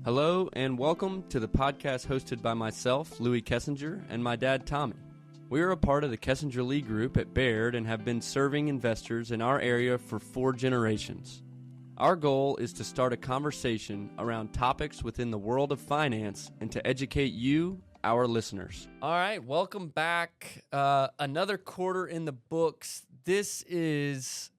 Hello and welcome to the podcast hosted by myself, Louis Kessinger, and my dad, Tommy. We are a part of the Kessinger Lee Group at Baird and have been serving investors in our area for 4 generations. Our goal is to start a conversation around topics within the world of finance and to educate you, our listeners. All right, welcome back. Another quarter in the books. This is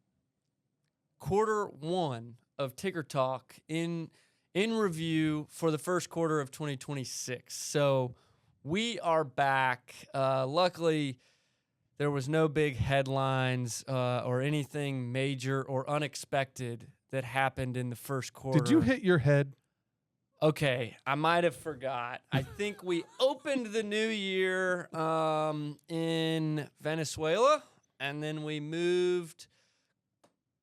quarter 1 of Ticker Talk in review for the first quarter of 2026. So we are back. Luckily, there was no big headlines or anything major or unexpected that happened in the first quarter. Did you hit your head? Okay, I might have forgot. I think we opened the new year in Venezuela, and then we moved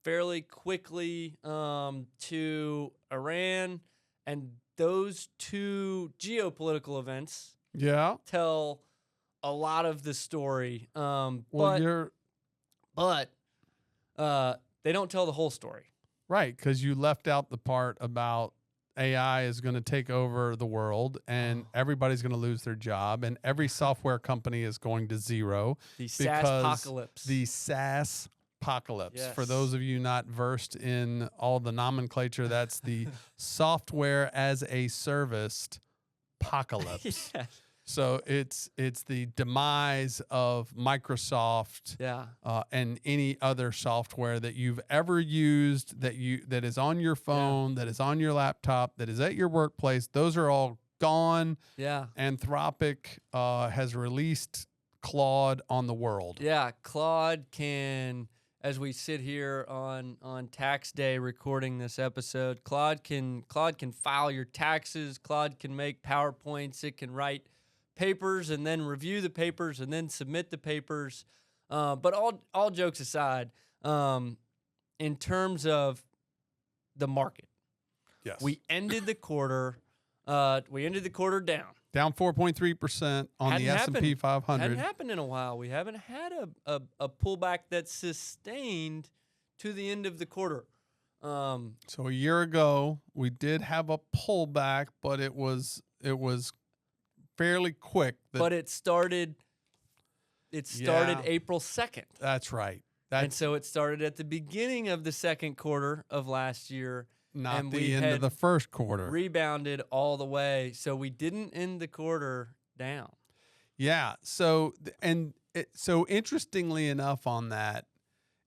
fairly quickly to Iran, and those 2 geopolitical events tell a lot of the story. But they don't tell the whole story. Right, because you left out the part about AI is going to take over the world and everybody's going to lose their job and every software company is going to zero. The SaaS-pocalypse. The SaaS apocalypse. Yes. For those of you not versed in all the nomenclature, that's the software as a service apocalypse. Yeah. So it's the demise of Microsoft and any other software that you've ever used that is on your phone, that is on your laptop, that is at your workplace. Those are all gone. Yeah. Anthropic has released Claude on the world. Yeah, Claude can, as we sit here on tax day recording this episode, Claude can file your taxes. Claude can make PowerPoints. It can write papers and then review the papers and then submit the papers. But all jokes aside, in terms of the market, yes, we ended the quarter down. Down 4.3% on the S&P 500. Hadn't happened in a while. We haven't had a pullback that's sustained to the end of the quarter. So a year ago, we did have a pullback, but it was fairly quick. But it started April 2nd. That's right. And so it started at the beginning of the second quarter of last year. Not the end of the first quarter. Rebounded all the way. So we didn't end the quarter down. Yeah. So interestingly enough on that,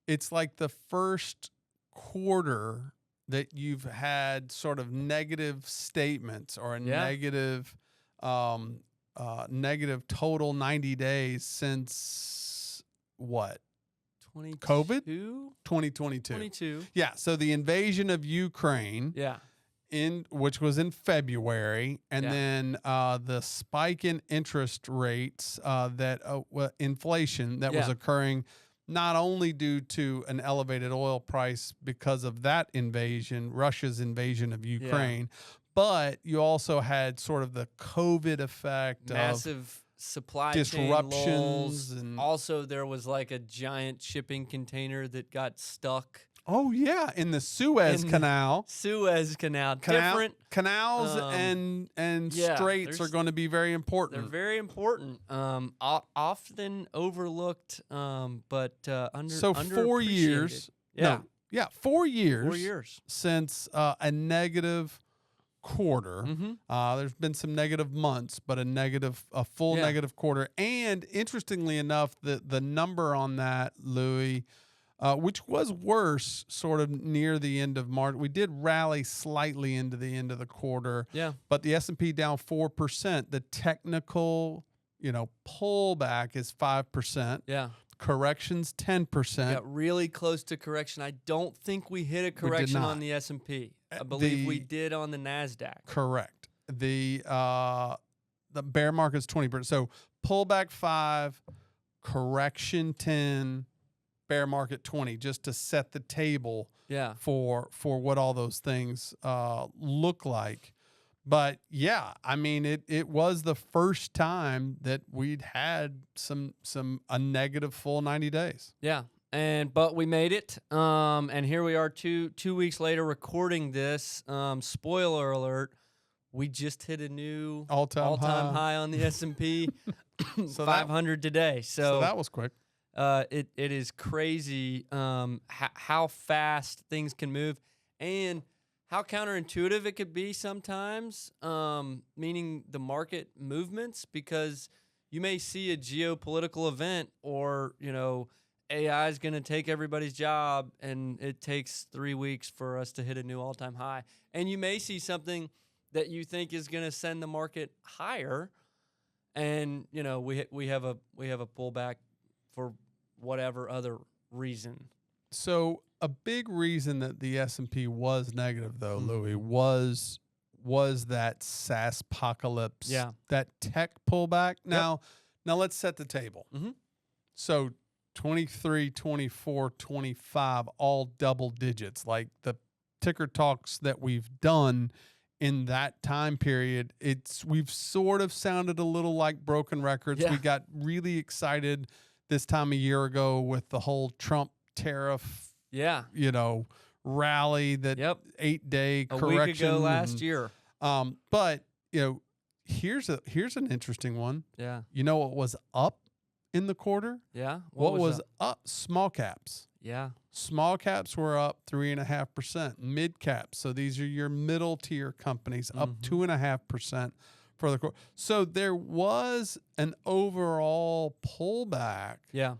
it's like the first quarter that you've had sort of negative statements or a negative total 90 days since what? COVID? 2022. Yeah, so the invasion of Ukraine. Yeah. Which was in February, and then the spike in interest rates inflation that was occurring not only due to an elevated oil price because of that invasion, Russia's invasion of Ukraine, but you also had sort of the COVID effect massive supply disruptions chain lulls. And also there was like a giant shipping container that got stuck. Oh yeah, in the Suez Canal. Different canals and straits are going to be very important. They're very important. Often overlooked, but so 4 years. Yeah. 4 years. 4 years since a negative quarter. Mm-hmm. There's been some negative months, but a full negative quarter. And interestingly enough, the number on that, Louis, which was worse sort of near the end of March. We did rally slightly into the end of the quarter. Yeah. But the S&P down 4%. The technical, pullback is 5%. Yeah. Corrections 10%. Got really close to correction. I don't think we hit a correction on the S&P. I believe we did on the NASDAQ. Correct. The bear market's 20%. So pullback 5, correction 10, bear market 20, just to set the table for what all those things look like. But yeah, I mean, it was the first time that we'd had a negative full 90 days. Yeah. But we made it. And here we are two weeks later recording this. Spoiler alert, we just hit a new all-time high on the S&P, So 500 today. So that was quick. It is crazy how fast things can move and how counterintuitive it could be sometimes, meaning the market movements, because you may see a geopolitical event or, AI is going to take everybody's job and it takes 3 weeks for us to hit a new all-time high. And you may see something that you think is going to send the market higher, and we have a pullback for whatever other reason. So a big reason that the S&P was negative, though, Mm-hmm. Louis, was that SaaS apocalypse, Yeah. that tech pullback. Now let's set the table. Mm-hmm. So 23, 24, 25, all double digits. Like the ticker talks that we've done in that time period, we've sort of sounded a little like broken records. Yeah. We got really excited this time a year ago with the whole Trump tariff, rally, that 8-day correction. A week ago last year. But here's an interesting one. Yeah. You know what was up in the quarter? Yeah. What was up? Small caps. Yeah. Small caps were up 3.5%. Mid caps, so these are your middle tier companies, up 2.5% for the quarter. So there was an overall pullback. Yeah.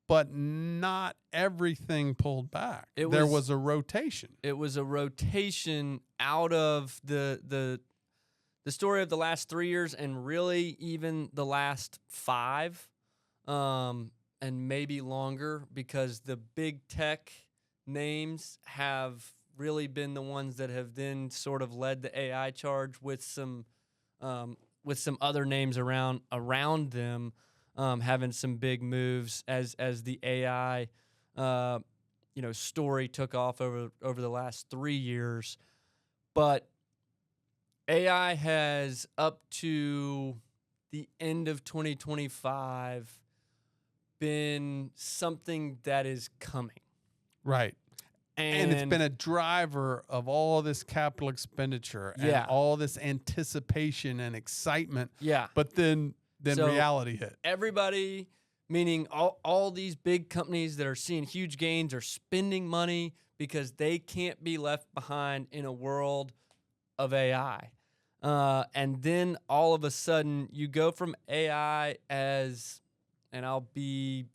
But not everything pulled back. There was a rotation. It was a rotation out of the story of the last 3 years, and really even the last 5, and maybe longer, because the big tech names have really been the ones that have then sort of led the AI charge with some other names around them. Having some big moves as the AI, story took off over the last 3 years. But AI has, up to the end of 2025, been something that is coming. Right. And it's been a driver of all this capital expenditure and all this anticipation and excitement. Yeah. But then reality hit. Everybody, meaning all these big companies that are seeing huge gains, are spending money because they can't be left behind in a world of AI. And then all of a sudden you go from AI as, and I'll be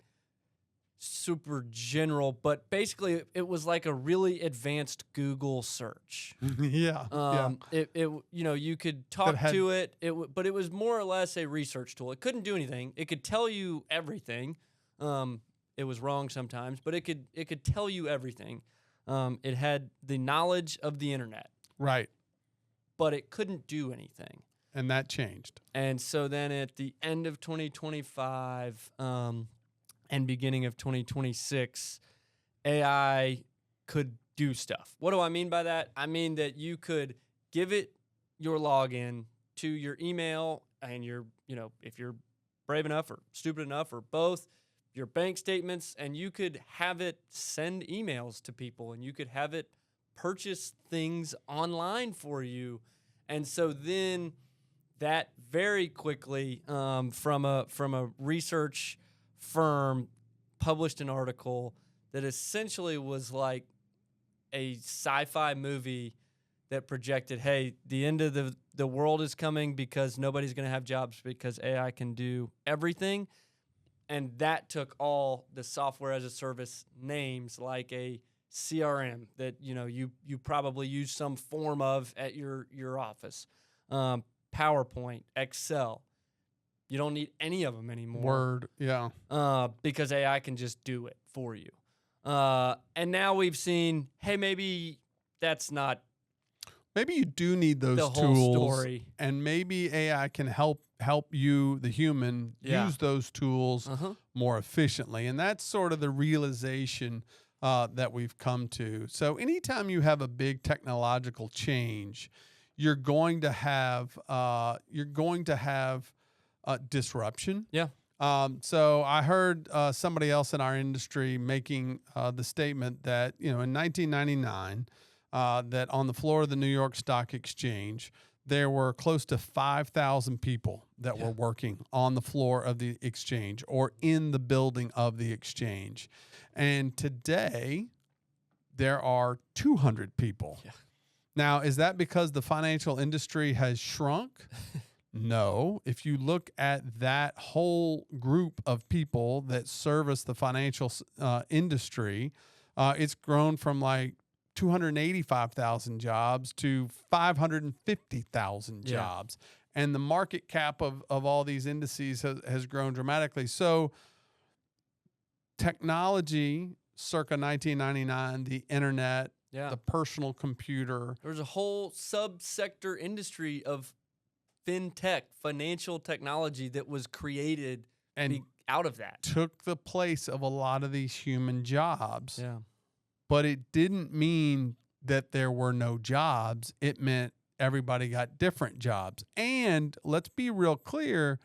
super general, but basically it was like a really advanced Google search. You could talk to it, but it was more or less a research tool. It couldn't do anything. It could tell you everything. It was wrong sometimes, but it could tell you everything. It had the knowledge of the internet. Right. But it couldn't do anything. And that changed. And so then at the end of 2025, and beginning of 2026, AI could do stuff. What do I mean by that? I mean that you could give it your login to your email and if you're brave enough or stupid enough or both, your bank statements, and you could have it send emails to people, and you could have it purchase things online for you. And so then that very quickly, from a research firm, published an article that essentially was like a sci-fi movie that projected, hey, the end of the world is coming because nobody's going to have jobs because AI can do everything. And that took all the software as a service names, like a CRM that you probably use some form of at your office, PowerPoint, Excel. You don't need any of them anymore. Word, yeah. Because AI can just do it for you. And now we've seen, hey, maybe that's not. Maybe you do need those the tools, whole story. And maybe AI can help you, the human, use those tools more efficiently. And that's sort of the realization that we've come to. So anytime you have a big technological change, you're going to have disruption. Yeah. So I heard somebody else in our industry making the statement that, in 1999, that on the floor of the New York Stock Exchange, there were close to 5,000 people that were working on the floor of the exchange or in the building of the exchange. And today, there are 200 people. Yeah. Now, is that because the financial industry has shrunk? No. If you look at that whole group of people that service the financial industry, it's grown from like 285,000 jobs to 550,000 jobs. And the market cap of all these indices has grown dramatically. So technology, circa 1999, the internet, the personal computer. There was a whole subsector industry of fintech, financial technology that was created and out of that. Took the place of a lot of these human jobs. Yeah. But it didn't mean that there were no jobs. It meant everybody got different jobs. And let's be real clear,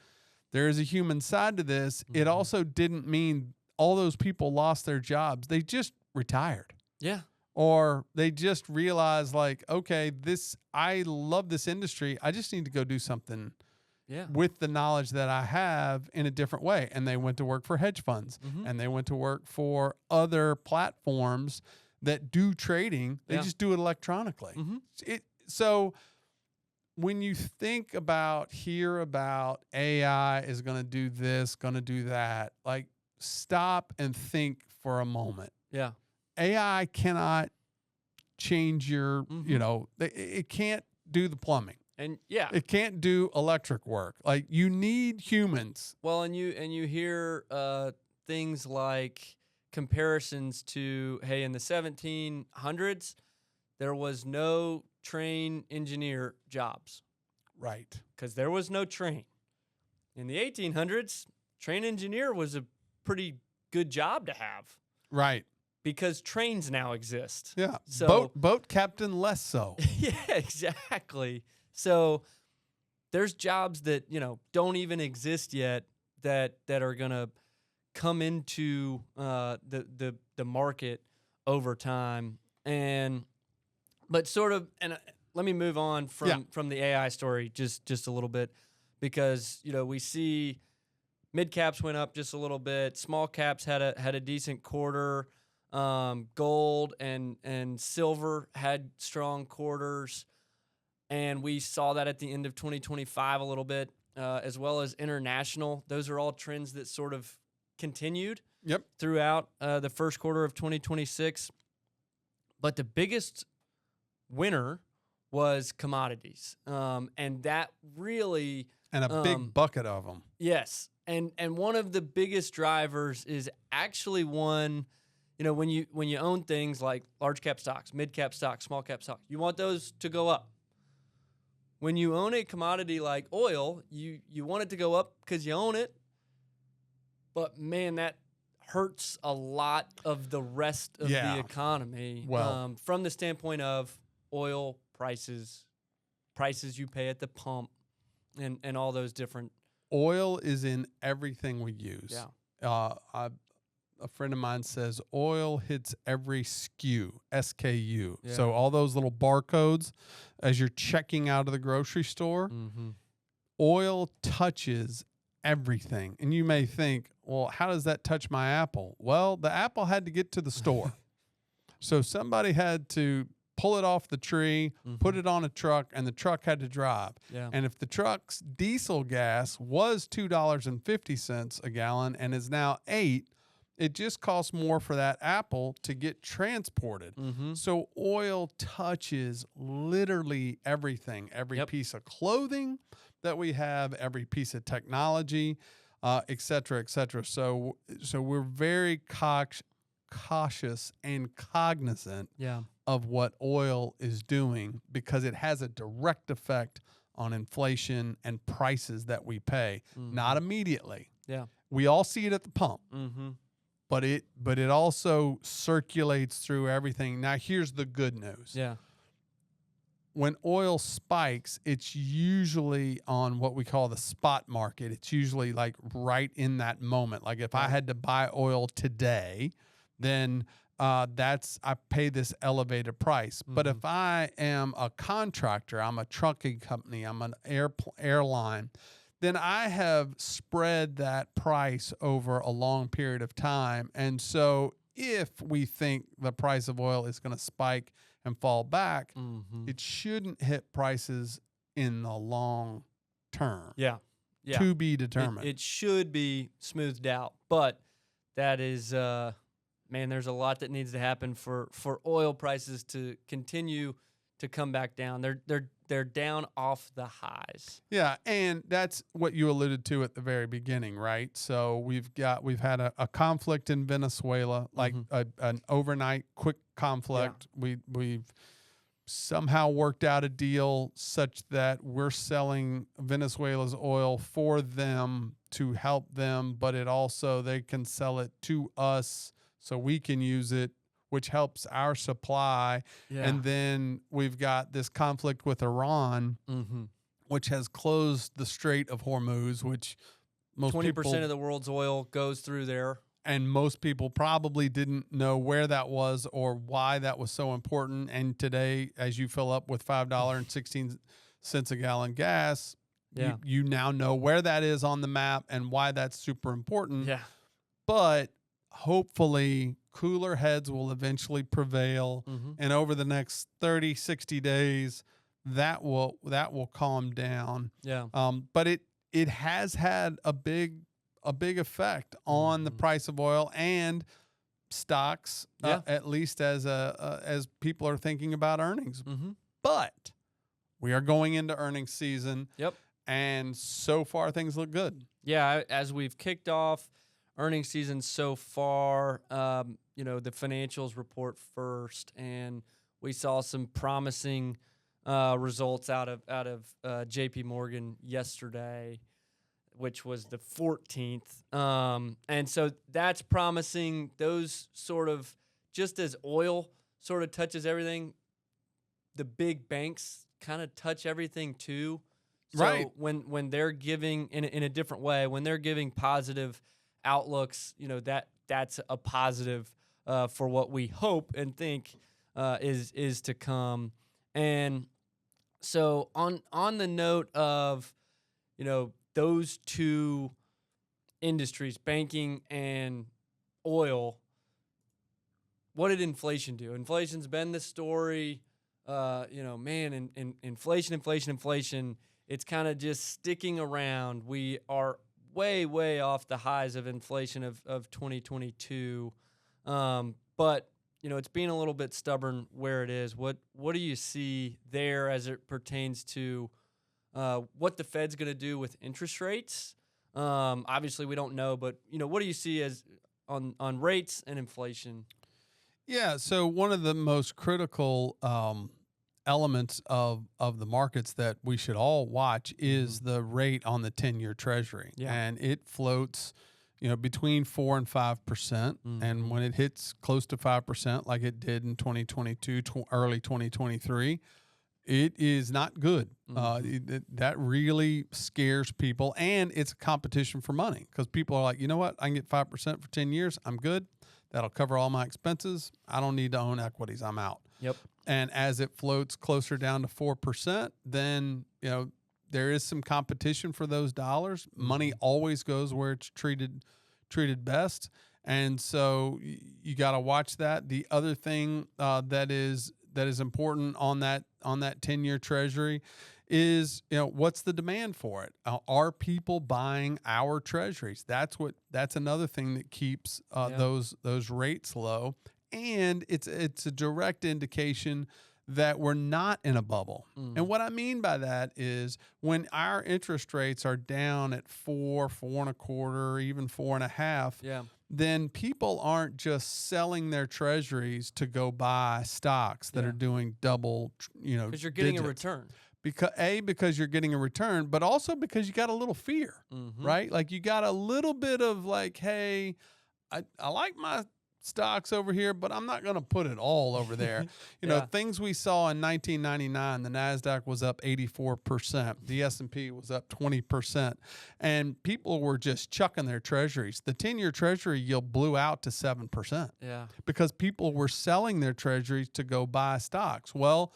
there is a human side to this. It also didn't mean all those people lost their jobs. They just retired. Yeah. Or they just realized, like, okay, I love this industry. I just need to go do something with the knowledge that I have in a different way. And they went to work for hedge funds and they went to work for other platforms that do trading. They just do it electronically. So when you hear about AI is going to do this, going to do that, like, stop and think for a moment. Yeah. AI cannot change your, it can't do the plumbing. And it can't do electric work. Like, you need humans. Well, and you hear things like comparisons to, hey, in the 1700s, there was no train engineer jobs. Right. Because there was no train. In the 1800s, train engineer was a pretty good job to have. Right. Because trains now exist. Yeah. So boat captain less so. Yeah, exactly. So there's jobs that, don't even exist yet that are going to come into the market over time. But sort of, and let me move on from the AI story just a little bit, because, we see mid caps went up just a little bit. Small caps had a decent quarter. Gold and silver had strong quarters, and we saw that at the end of 2025 a little bit, as well as international. Those are all trends that sort of continued throughout the first quarter of 2026. But the biggest winner was commodities, and that really... And a big bucket of them. Yes, and one of the biggest drivers is actually one... when you own things like large cap stocks, mid cap stocks, small cap stocks, you want those to go up. When you own a commodity like oil, you want it to go up because you own it. But man, that hurts a lot of the rest of the economy. Well, from the standpoint of oil prices you pay at the pump, and all those different. Oil is in everything we use. Yeah. A friend of mine says oil hits every SKU. Yeah. So all those little barcodes as you're checking out of the grocery store, oil touches everything. And you may think, well, how does that touch my apple? Well, the apple had to get to the store. So somebody had to pull it off the tree, put it on a truck, and the truck had to drive. Yeah. And if the truck's diesel gas was $2.50 a gallon and is now $8, it just costs more for that apple to get transported. So oil touches literally everything, every piece of clothing that we have, every piece of technology, et cetera, et cetera. So we're very cautious and cognizant of what oil is doing, because it has a direct effect on inflation and prices that we pay. Not immediately. Yeah. We all see it at the pump. But it also circulates through everything. Now, here's the good news. Yeah. When oil spikes, it's usually on what we call the spot market. It's usually like right in that moment. Like if I had to buy oil today, then I pay this elevated price. But Mm-hmm. if I am a contractor, I'm a trucking company, I'm an airline, then I have spread that price over a long period of time. And so if we think the price of oil is going to spike and fall back, Mm-hmm. it shouldn't hit prices in the long term. Yeah. Yeah. To be determined. It should be smoothed out, but that is, man, there's a lot that needs to happen for oil prices to continue to come back down. They're down off the highs. Yeah, and that's what you alluded to at the very beginning, right? So we've had a conflict in Venezuela, like an overnight quick conflict. Yeah. We've somehow worked out a deal such that we're selling Venezuela's oil for them to help them, but it also they can sell it to us so we can use it, which helps our supply. Yeah. And then we've got this conflict with Iran, which has closed the Strait of Hormuz, which most 20% of the world's oil goes through there. And most people probably didn't know where that was or why that was so important. And today, as you fill up with $5.16 a gallon gas, yeah. you now know where that is on the map and why that's super important. Yeah. But hopefully cooler heads will eventually prevail. And over the next 30, 60 days, that will calm down. Yeah. But it has had a big effect on the price of oil and stocks, at least as people are thinking about earnings. But we are going into earnings season. Yep. And so far things look good. Yeah, as we've kicked off earnings season so far, the financials report first, and we saw some promising results out of J.P. Morgan yesterday, which was the 14th. And so that's promising. Those sort of, just as oil sort of touches everything, the big banks kind of touch everything too. So right. when they're giving in a different way, when they're giving positive outlooks, that's a positive for what we hope and think is to come. And so on the note of, those two industries, banking and oil, what did inflation do? Inflation's been the story. Inflation. It's kind of just sticking around. We are way, way off the highs of inflation of 2022. But, it's being a little bit stubborn where it is. What do you see there as it pertains to what the Fed's going to do with interest rates? Obviously, we don't know, but, what do you see as on rates and inflation? Yeah, so one of the most critical elements of the markets that we should all watch is the rate on the 10-year Treasury. Yeah. And it floats, between 4% and 5%. And when it hits close to 5%, like it did in 2022, early 2023, it is not good. That really scares people, and it's a competition for money because people are like, you know what? I can get 5% for 10 years. I'm good. That'll cover all my expenses. I don't need to own equities. I'm out. Yep. And as it floats closer down to 4%, then, there is some competition for those dollars. Money always goes where it's treated best. And so you got to watch that. The other thing that is important on that 10-year Treasury is, what's the demand for it? Are people buying our treasuries? That's another thing that keeps those rates low. And it's a direct indication that we're not in a bubble. And what I mean by that is when our interest rates are down at 4, 4.25, even 4.5, then people aren't just selling their treasuries to go buy stocks that are doing double, because you're getting digits. A return. Because you're getting a return, but also because you got a little fear, right? Like you got a little bit of like, hey, I like my stocks over here, but I'm not going to put it all over there. You know, things we saw in 1999, the NASDAQ was up 84%. The S&P was up 20%. And people were just chucking their treasuries. The 10-year treasury yield blew out to 7%. Yeah. Because people were selling their treasuries to go buy stocks. Well,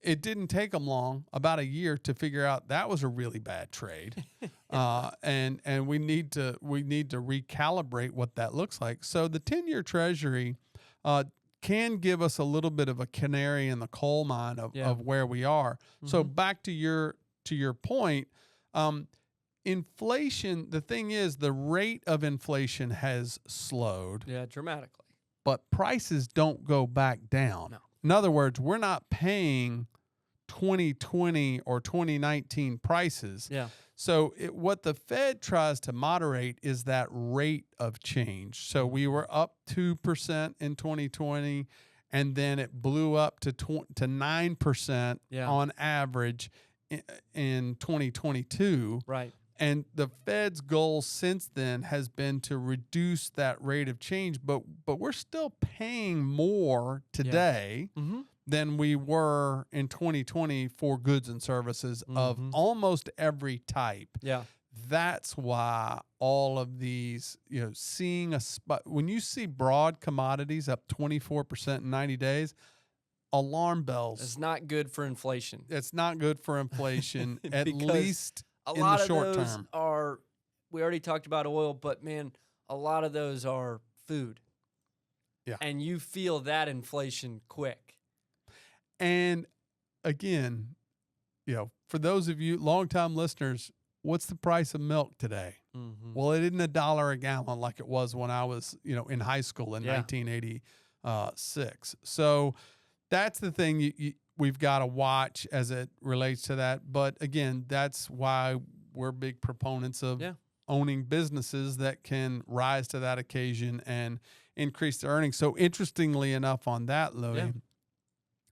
it didn't take them long, about a year, to figure out that was a really bad trade, and we need to recalibrate what that looks like. So the 10-year Treasury can give us a little bit of a canary in the coal mine of where we are. Mm-hmm. So back to your point, inflation. The thing is, the rate of inflation has slowed, dramatically, but prices don't go back down. No. In other words, we're not paying 2020 or 2019 prices. Yeah. So what the Fed tries to moderate is that rate of change. So we were up 2% in 2020, and then it blew up to 9% on average in 2022. Right. And the Fed's goal since then has been to reduce that rate of change, but we're still paying more today than we were in 2020 for goods and services of almost every type. Yeah. That's why all of these, seeing a spot, when you see broad commodities up 24% in 90 days, alarm bells. It's not good for inflation. It's not good for inflation, at least a in lot the of short those term. We already talked about oil, but man, a lot of those are food. Yeah. And you feel that inflation quick. And again, for those of you longtime listeners, what's the price of milk today? Mm-hmm. Well, it isn't $1 a gallon like it was when I was, in high school in 1986. So that's the thing we've got to watch as it relates to that. But again, that's why we're big proponents of owning businesses that can rise to that occasion and increase their earnings. So interestingly enough on that, Louis,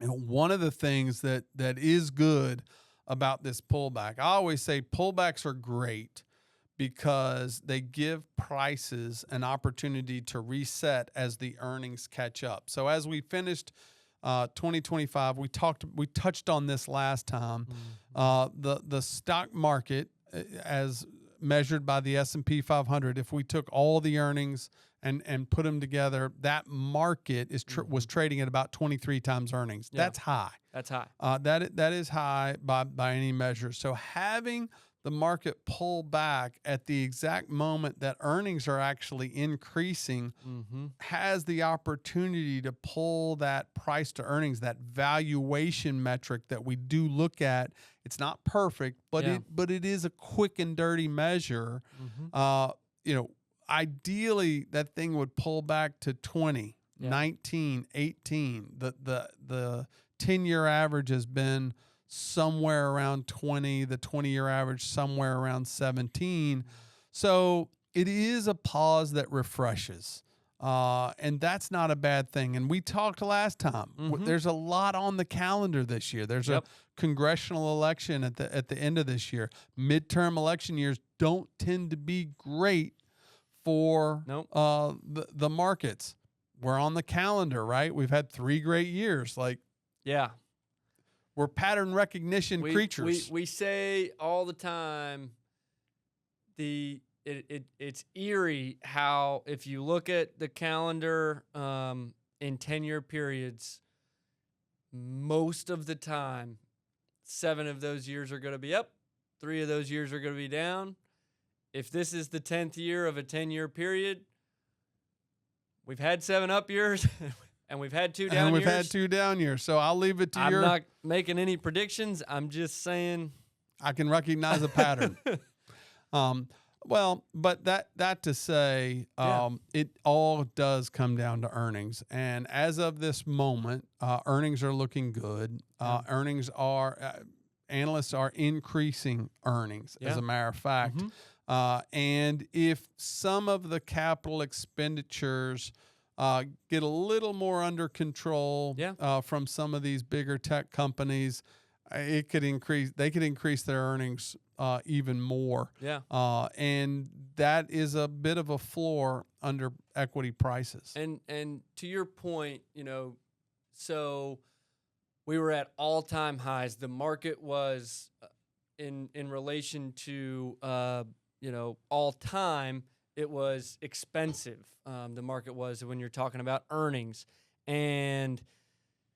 one of the things that is good about this pullback, I always say pullbacks are great because they give prices an opportunity to reset as the earnings catch up. So as we finished 2025, we touched on this last time. The stock market, as measured by the S&P 500, if we took all the earnings and put them together, that market was trading at about 23 times earnings. That's high. That's high. That is high by any measure. So having the market pull back at the exact moment that earnings are actually increasing has the opportunity to pull that price to earnings, that valuation metric that we do look at. It's not perfect, but it is a quick and dirty measure. Ideally that thing would pull back to 20, 19, 18. The 10-year average has been somewhere around 20, the 20-year average somewhere around 17. So it is a pause that refreshes. And that's not a bad thing. And we talked last time. There's a lot on the calendar this year. There's a congressional election at the end of this year. Midterm election years don't tend to be great for the markets. We're on the calendar, right? We've had 3 great years. We're pattern recognition creatures. We say all the time, it's eerie how if you look at the calendar in 10-year periods, most of the time, 7 of those years are going to be up, 3 of those years are going to be down. If this is the 10th year of a 10-year period, we've had 7 up years. And we've had 2 down years. And we've had 2 down years. So I'll leave it to I'm not making any predictions. I'm just saying. I can recognize a pattern. But that to say, it all does come down to earnings. And as of this moment, earnings are looking good. Analysts are increasing earnings, as a matter of fact. And if some of the capital expenditures get a little more under control from some of these bigger tech companies, they could increase their earnings even more. And that is a bit of a floor equity prices. And to your point, so we were at all-time highs. The market was in relation to all time. It was expensive. The market was when you're talking about earnings, and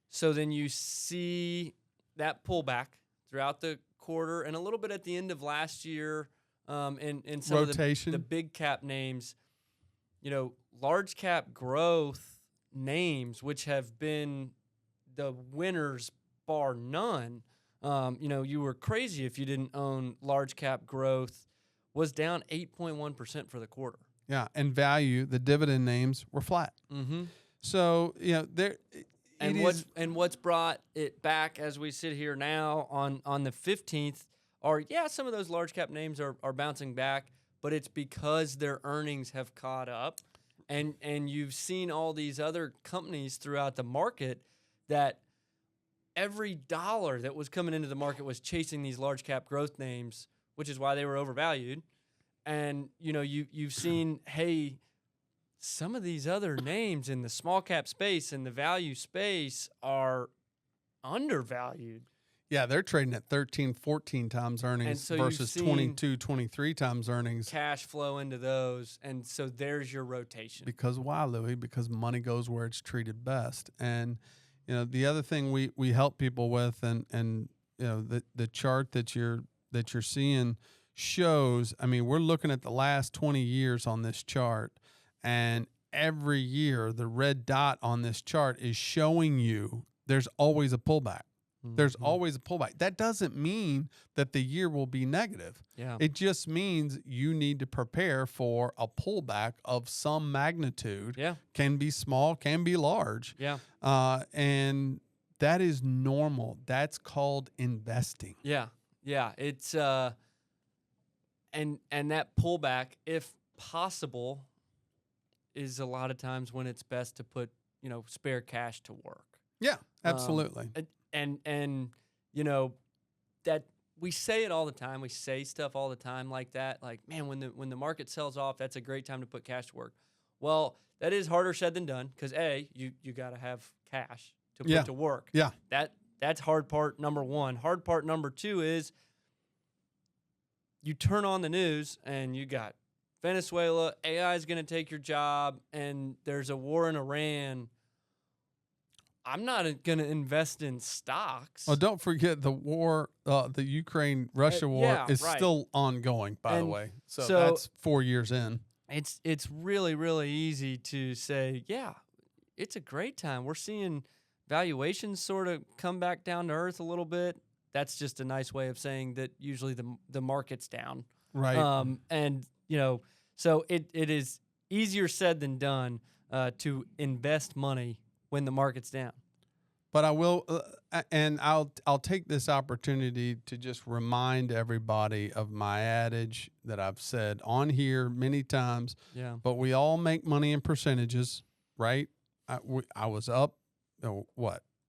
so then you see that pullback throughout the quarter and a little bit at the end of last year. In some Rotation. of the big cap names, large cap growth names, which have been the winners bar none. You were crazy if you didn't own large cap growth, was down 8.1% for the quarter. Yeah, and value, the dividend names were flat. Mm-hmm. So, there. And what's brought it back as we sit here now on the 15th are, some of those large cap names are bouncing back, but it's because their earnings have caught up. And you've seen all these other companies throughout the market that every dollar that was coming into the market was chasing these large cap growth names, which is why they were overvalued. And, you've seen, hey, some of these other names in the small cap space and the value space are undervalued. Yeah, they're trading at 13, 14 times earnings versus 22, 23 times earnings. Cash flow into those, and so there's your rotation. Because why, Louis? Because money goes where it's treated best. And, the other thing we help people with, and the chart that you're seeing shows, we're looking at the last 20 years on this chart, and every year the red dot on this chart is showing you there's always a pullback. Mm-hmm. There's always a pullback. That doesn't mean that the year will be negative. Yeah. It just means you need to prepare for a pullback of some magnitude. Yeah. Can be small, can be large. Yeah. And that is normal. That's called investing. Yeah. Yeah. It's and that pullback, if possible, is a lot of times when it's best to put, spare cash to work. Yeah, absolutely. And that we say it all the time. We say stuff all the time like that. Like, man, when the market sells off, that's a great time to put cash to work. Well, that is harder said than done because you got to have cash to put to work. Yeah. That's hard part number one. Hard part number two is you turn on the news and you got Venezuela, AI is going to take your job, and there's a war in Iran. I'm not going to invest in stocks. Oh, don't forget the war, the Ukraine-Russia war is still ongoing, by the way. So that's 4 years in. It's really, really easy to say, it's a great time. We're seeing valuations sort of come back down to earth a little bit. That's just a nice way of saying that usually the market's down. Right. And, so it is easier said than done to invest money when the market's down. But I will, and I'll take this opportunity to just remind everybody of my adage that I've said on here many times. Yeah. But we all make money in percentages, right? I was up,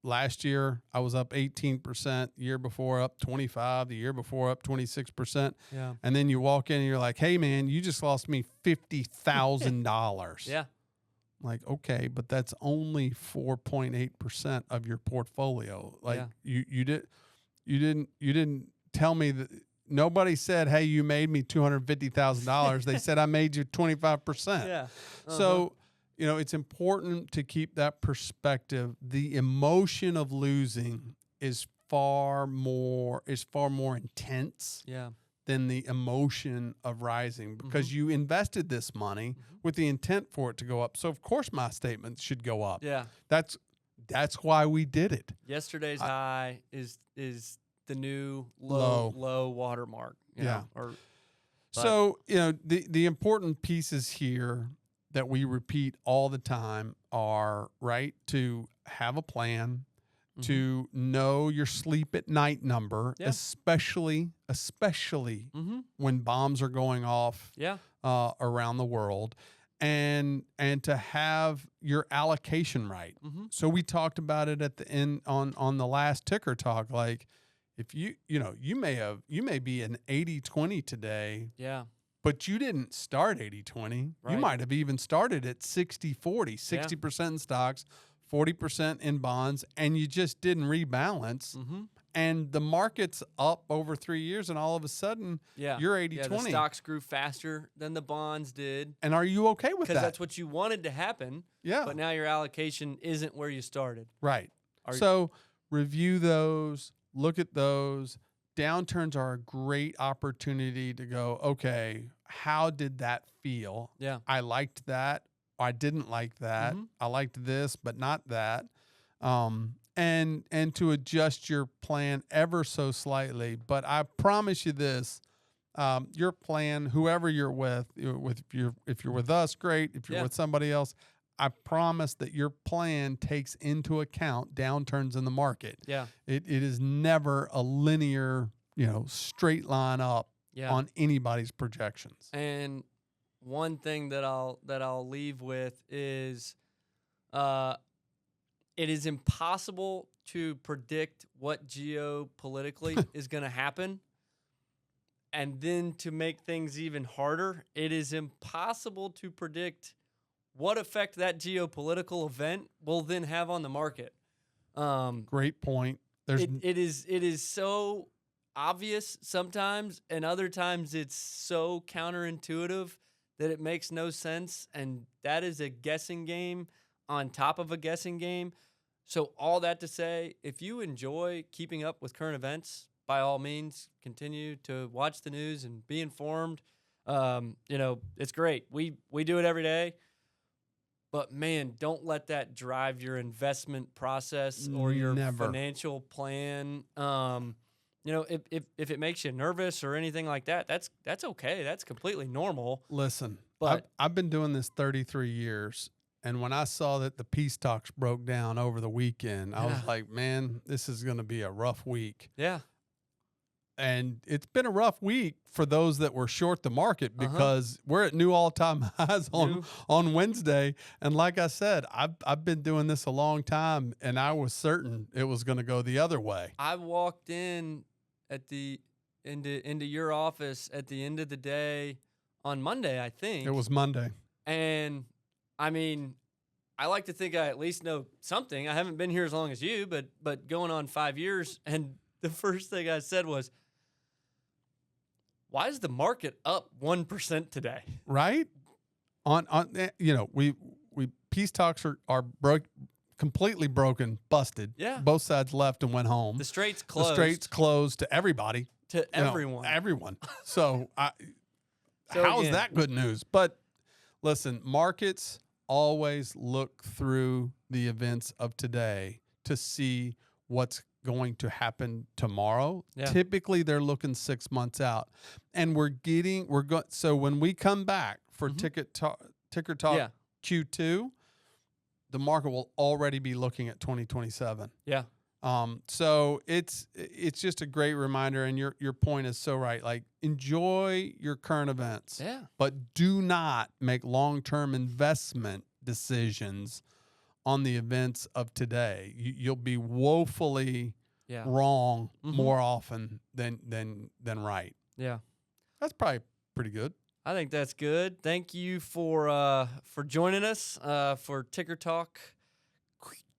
last year I was up 18%, year before up 25%, the year before up 26%. Yeah. And then you walk in and you're like, hey man, you just lost me $50,000. Yeah. Like, okay, but that's only 4.8% of your portfolio. Like you didn't tell me that. Nobody said, hey, you made me $250,000. They said I made you 25%. Yeah. So, it's important to keep that perspective. The emotion of losing is far more intense than the emotion of rising because you invested this money with the intent for it to go up. So of course my statement should go up. Yeah. That's why we did it. Yesterday's high is the new low watermark. So, the important pieces here that we repeat all the time are, right, to have a plan, to know your sleep at night number, especially when bombs are going off around the world, and to have your allocation right. So we talked about it at the end on the last ticker talk. Like if you may be an 80-20 today. Yeah. But you didn't start 80-20. Right. You might have even started at 60-40, 60% in stocks, 40% in bonds, and you just didn't rebalance. Mm-hmm. And the market's up over 3 years, and all of a sudden, you're 80-20. Yeah, the stocks grew faster than the bonds did. And are you okay with that? Because that's what you wanted to happen. Yeah. But now your allocation isn't where you started. Right. So review those, look at those. Downturns are a great opportunity to go, okay, how did that feel? Yeah. I liked that. I didn't like that. Mm-hmm. I liked this, but not that. And to adjust your plan ever so slightly. But I promise you this, your plan, whoever you're with if you're with us, great. If you're with somebody else, I promise that your plan takes into account downturns in the market. Yeah. It is never a linear, straight line up on anybody's projections. And one thing that I'll leave with is it is impossible to predict what geopolitically is going to happen. And then to make things even harder, it is impossible to predict what effect that geopolitical event will then have on the market. Great point. It is so obvious sometimes, and other times it's so counterintuitive that it makes no sense, and that is a guessing game on top of a guessing game. So all that to say, if you enjoy keeping up with current events, by all means, continue to watch the news and be informed. It's great. We do it every day. But, man, don't let that drive your investment process or your financial plan. If it makes you nervous or anything like that, that's okay. That's completely normal. Listen, but I've been doing this 33 years, and when I saw that the peace talks broke down over the weekend, I was like, man, this is going to be a rough week. Yeah. And it's been a rough week for those that were short the market because we're at new all-time highs on Wednesday. And like I said, I've been doing this a long time, and I was certain it was going to go the other way. I walked into your office at the end of the day on Monday, I think. It was Monday. And, I mean, I like to think I at least know something. I haven't been here as long as you, but going on 5 years, and the first thing I said was, why is the market up 1% today? Right? We peace talks are completely broken, busted. Yeah. Both sides left and went home. The straits closed. The straits closed to everybody. To everyone. Everyone. So how is that good news? But listen, markets always look through the events of today to see what's going to happen tomorrow. Yeah. Typically they're looking 6 months out, and so when we come back for ticker talk Q2, the market will already be looking at 2027. Yeah. So it's just a great reminder, and your point is so right. Like, enjoy your current events, but do not make long-term investment decisions on the events of today. You'll be woefully wrong more often than right. Yeah. That's probably pretty good. I think that's good. Thank you for joining us for Ticker Talk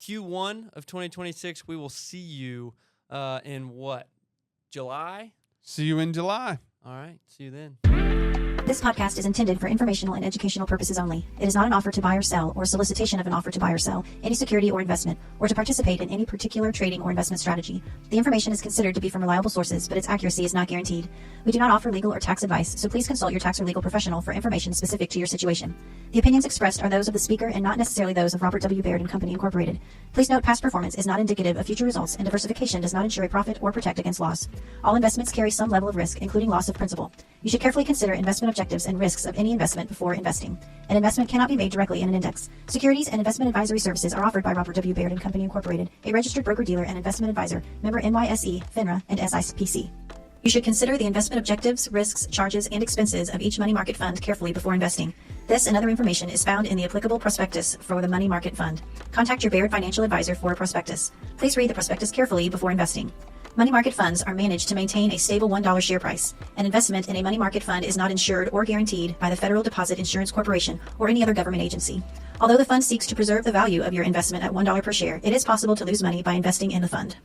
Q1 of 2026. We will see you in July? See you in July. All right. See you then. This podcast is intended for informational and educational purposes only. It is not an offer to buy or sell, or solicitation of an offer to buy or sell any security or investment, or to participate in any particular trading or investment strategy. The information is considered to be from reliable sources, but its accuracy is not guaranteed. We do not offer legal or tax advice, so please consult your tax or legal professional for information specific to your situation. The opinions expressed are those of the speaker and not necessarily those of Robert W. Baird & Company Incorporated. Please note, past performance is not indicative of future results, and diversification does not ensure a profit or protect against loss. All investments carry some level of risk, including loss of principal. You should carefully consider investment objectives and risks of any investment before investing. An investment cannot be made directly in an index. Securities and investment advisory services are offered by Robert W. Baird & Company Incorporated, a registered broker-dealer and investment advisor, member NYSE, FINRA, and SIPC. You should consider the investment objectives, risks, charges, and expenses of each money market fund carefully before investing. This and other information is found in the applicable prospectus for the money market fund. Contact your Baird financial advisor for a prospectus. Please read the prospectus carefully before investing. Money market funds are managed to maintain a stable $1 share price. An investment in a money market fund is not insured or guaranteed by the Federal Deposit Insurance Corporation or any other government agency. Although the fund seeks to preserve the value of your investment at $1 per share, it is possible to lose money by investing in the fund.